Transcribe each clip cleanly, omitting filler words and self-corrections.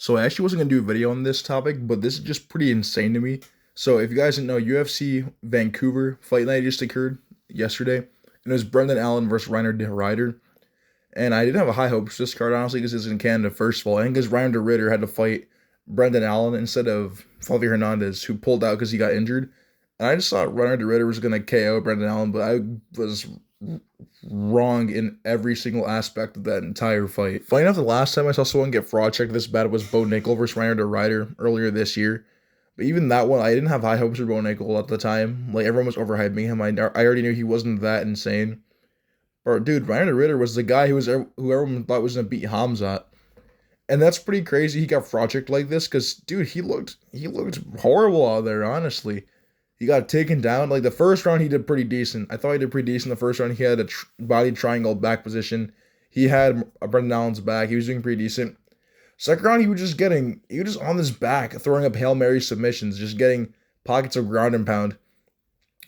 So I actually wasn't gonna do a video on this topic, but this is just pretty insane to me. So if you guys didn't know, UFC Vancouver fight night just occurred yesterday, and it was Brendan Allen versus Reiner DIH Ridder. And I didn't have a high hopes for this card, honestly, because it's in Canada, first of all. I think because Reiner DIH Ridder had to fight Brendan Allen instead of Flavio Hernandez, who pulled out because he got injured. And I just thought Reiner DIH Ridder was going to KO Brendan Allen, but I was wrong in every single aspect of that entire fight. Funny enough, the last time I saw someone get fraud checked this bad was Bo Nickel versus Reiner DIH Ridder earlier this year. But even that one, I didn't have high hopes for Bo Nickel at the time. Like, everyone was overhyping him. I already knew he wasn't that insane. But dude, Reiner Ridder was the guy who everyone thought was gonna beat Hamzat, and that's pretty crazy. He got project like this because dude, he looked horrible out there. Honestly, he got taken down. Like the first round, he did pretty decent. I thought he did pretty decent the first round. He had a body triangle back position. He had a Brendan Allen's back. He was doing pretty decent. Second round, he was just on his back, throwing up Hail Mary submissions, just getting pockets of ground and pound,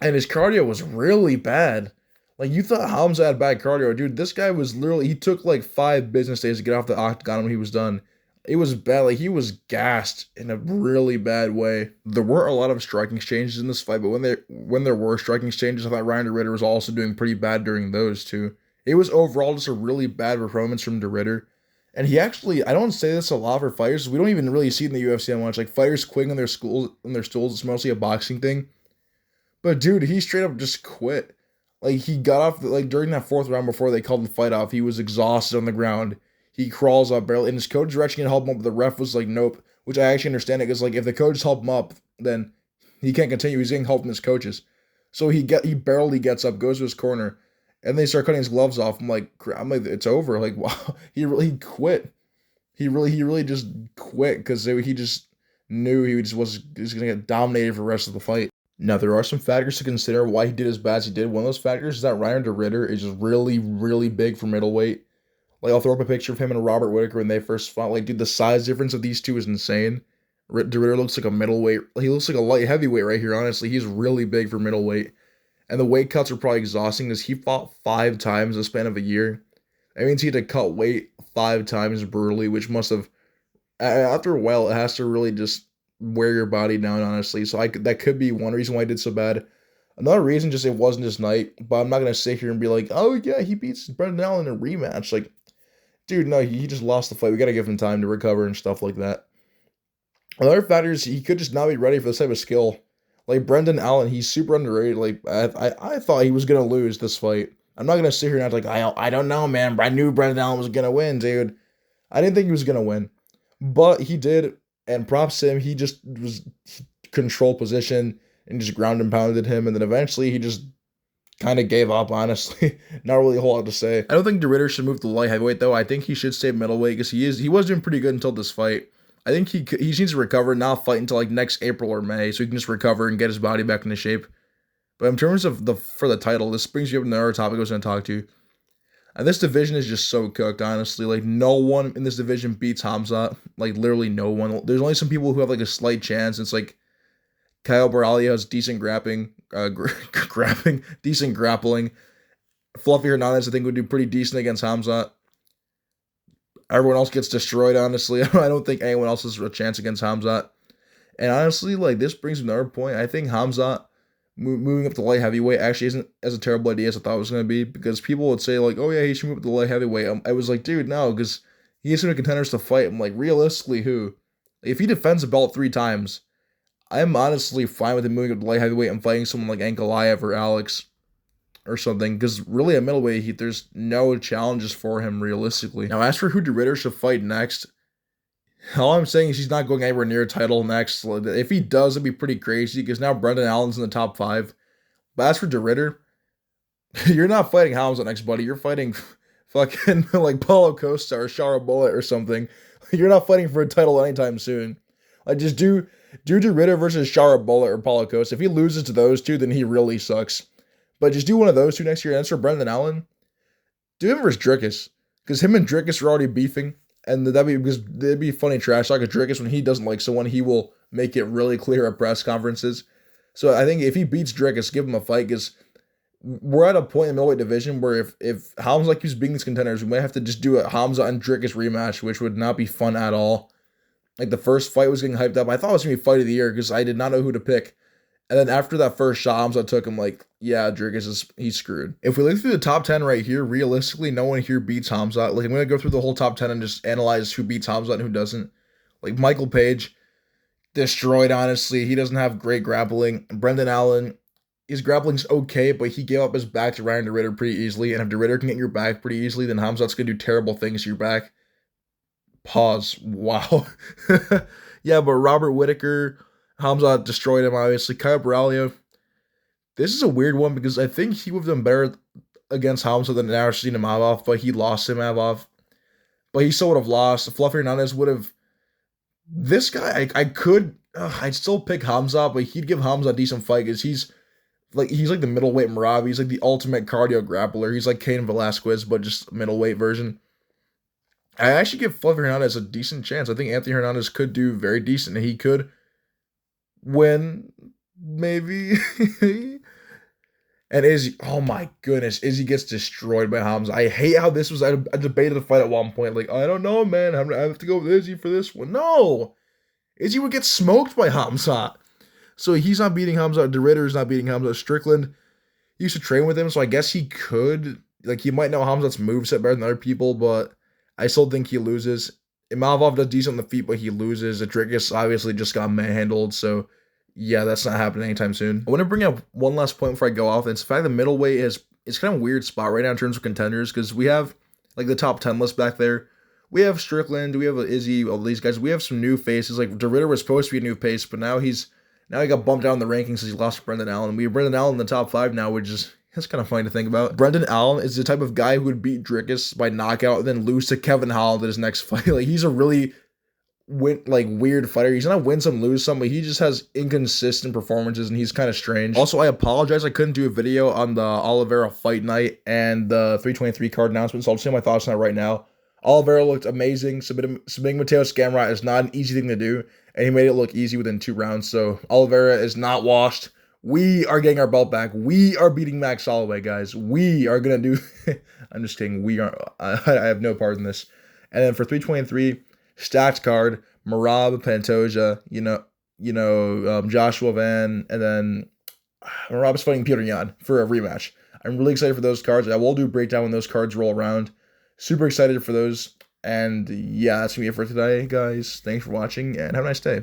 and his cardio was really bad. Like, you thought Hamza had bad cardio. Dude, this guy was literally, he took like 5 business days to get off the octagon when he was done. It was bad. Like, he was gassed in a really bad way. There weren't a lot of striking exchanges in this fight, but when there were striking exchanges, I thought Reiner Ridder was also doing pretty bad during those too. It was overall just a really bad performance from Ridder. And he actually, I don't say this a lot for fighters. We don't even really see it in the UFC that much. Like, fighters quitting on their stools, it's mostly a boxing thing. But dude, he straight up just quit. Like, he got off, like, during that fourth round before they called the fight off, he was exhausted on the ground. He crawls up barely, and his coach was actually gonna help him up, but the ref was like, nope. Which I actually understand it, because, like, if the coaches help him up, then he can't continue. He's getting help from his coaches. So he barely gets up, goes to his corner, and they start cutting his gloves off. I'm like, it's over. Like, wow, he quit. He really just quit, because he just knew he was gonna get dominated for the rest of the fight. Now, there are some factors to consider why he did as bad as he did. One of those factors is that Reiner DIH Ridder is just really, really big for middleweight. Like, I'll throw up a picture of him and Robert Whitaker when they first fought. Like, dude, the size difference of these two is insane. DIH Ridder looks like a middleweight. He looks like a light heavyweight right here, honestly. He's really big for middleweight. And the weight cuts are probably exhausting because he fought 5 times in the span of a year. That means he had to cut weight 5 times brutally, which must have, after a while, it has to really just wear your body down, honestly. So that could be one reason why I did so bad. Another reason, just it wasn't his night. But I'm not gonna sit here and be like, oh yeah, he beats Brendan Allen in a rematch. Like, dude, no, he just lost the fight. We gotta give him time to recover and stuff like that. Another factor is he could just not be ready for this type of skill. Like Brendan Allen, he's super underrated. Like I thought he was gonna lose this fight. I'm not gonna sit here and act like I don't know, man. I knew Brendan Allen was gonna win, dude. I didn't think he was gonna win, but he did. And props to him, he just was control position and just ground and pounded him, and then eventually he just kind of gave up, honestly. Not really a whole lot to say. I don't think DIH Ridder should move to light heavyweight, though. I think he should stay middleweight, because he was doing pretty good until this fight. I think he needs to recover, not fight until like next April or May, so he can just recover and get his body back into shape. But in terms of for the title, this brings you up to another topic I was going to talk to. And this division is just so cooked, honestly. Like, no one in this division beats Hamzat. Like, literally no one. There's only some people who have, like, a slight chance. It's like Kyle Borralho has decent decent grappling. Fluffy Hernandez, I think, would do pretty decent against Hamzat. Everyone else gets destroyed, honestly. I don't think anyone else has a chance against Hamzat. And honestly, like, this brings another point. I think Hamzat moving up to light heavyweight actually isn't as a terrible idea as I thought it was going to be, because people would say, like, oh yeah, he should move up to light heavyweight. I was like, dude, no, because he has some contenders to fight. I'm like, realistically, who? If he defends the belt 3 times, I'm honestly fine with him moving up to light heavyweight and fighting someone like Ankalaev or Alex or something, because really at middleweight, there's no challenges for him realistically. Now, as for who DIH Ridder should fight next, all I'm saying is he's not going anywhere near a title next. If he does, it'd be pretty crazy, because now Brendan Allen's in the top 5. But as for DIH Ridder, you're not fighting Hamza next, buddy. You're fighting fucking like Paulo Costa or Shara Bullet or something. You're not fighting for a title anytime soon. Like, just do DIH Ridder versus Shara Bullet or Paulo Costa. If he loses to those two, then he really sucks. But just do one of those two next year. And as for Brendan Allen, do him versus Dricus, because him and Dricus are already beefing. And it'd be funny trash talk. Dricus, when he doesn't like someone, he will make it really clear at press conferences. So I think if he beats Dricus, give him a fight, because we're at a point in the middleweight division where if Hamza keeps beating these contenders, we might have to just do a Hamza and Dricus rematch, which would not be fun at all. Like the first fight was getting hyped up. I thought it was gonna be fight of the year because I did not know who to pick. And then after that first shot, Hamza took him like, yeah, Dricus he's screwed. If we look through the top 10 right here, realistically, no one here beats Hamza. Like, I'm gonna go through the whole top 10 and just analyze who beats Hamza and who doesn't. Like Michael Page, destroyed, honestly. He doesn't have great grappling. Brendan Allen, his grappling's okay, but he gave up his back to Reiner DIH pretty easily. And if DIH can get your back pretty easily, then Hamzat's gonna do terrible things to your back. Pause. Wow. Yeah, but Robert Whitaker, Hamza destroyed him, obviously. Kyle Braulio. This is a weird one because I think he would have done better against Hamza than Narashina Mavov, but he lost to Mavov. But he still would have lost. Fluffy Hernandez would have. This guy, I'd still pick Hamza, but he'd give Hamza a decent fight because he's like the middleweight Marabi. He's like the ultimate cardio grappler. He's like Cain Velasquez, but just middleweight version. I actually give Fluffy Hernandez a decent chance. I think Anthony Hernandez could do very decent. He could win, maybe. And Izzy, oh my goodness, Izzy gets destroyed by Hamza. I hate how this was a debate of the fight at one point. Like, I don't know, man. I have to go with Izzy for this one. No! Izzy would get smoked by Hamza. So he's not beating Hamza. DeRitter is not beating Hamza. Strickland, he used to train with him, so I guess he could. Like, he might know Hamza's moveset better than other people, but I still think he loses. Imavov does decent on the feet, but he loses. Adricus obviously just got manhandled, so yeah, that's not happening anytime soon. I want to bring up one last point before I go off. And it's the fact that middleweight it's kind of a weird spot right now in terms of contenders because we have like the top 10 list back there. We have Strickland, we have Izzy, all these guys. We have some new faces. Like DeRitter was supposed to be a new face, but now he got bumped down in the rankings because he lost to Brendan Allen. We have Brendan Allen in the top 5 now, which is that's kind of funny to think about. Brendan Allen is the type of guy who would beat Dricus by knockout and then lose to Kevin Holland in his next fight. Like he's a really weird fighter. He's gonna win some, lose some, but he just has inconsistent performances and he's kind of strange. Also, I apologize I couldn't do a video on the Oliveira fight night and the 323 card announcement, so I'll say my thoughts on it right now. Oliveira looked amazing. Submitting Mateo Scamrot is not an easy thing to do, and he made it look easy within 2 rounds, so Oliveira is not washed. We are getting our belt back. We are beating Max Holloway, guys. We are gonna do I'm just kidding. I have no part in this. And then for 323 stacked card, Merab, Pantoja, Joshua Van, and then Merab's fighting Peter Yan for a rematch. I'm really excited for those cards. I will do a breakdown when those cards roll around. Super excited for those. And yeah, that's going to be it for today, guys. Thanks for watching, and have a nice day.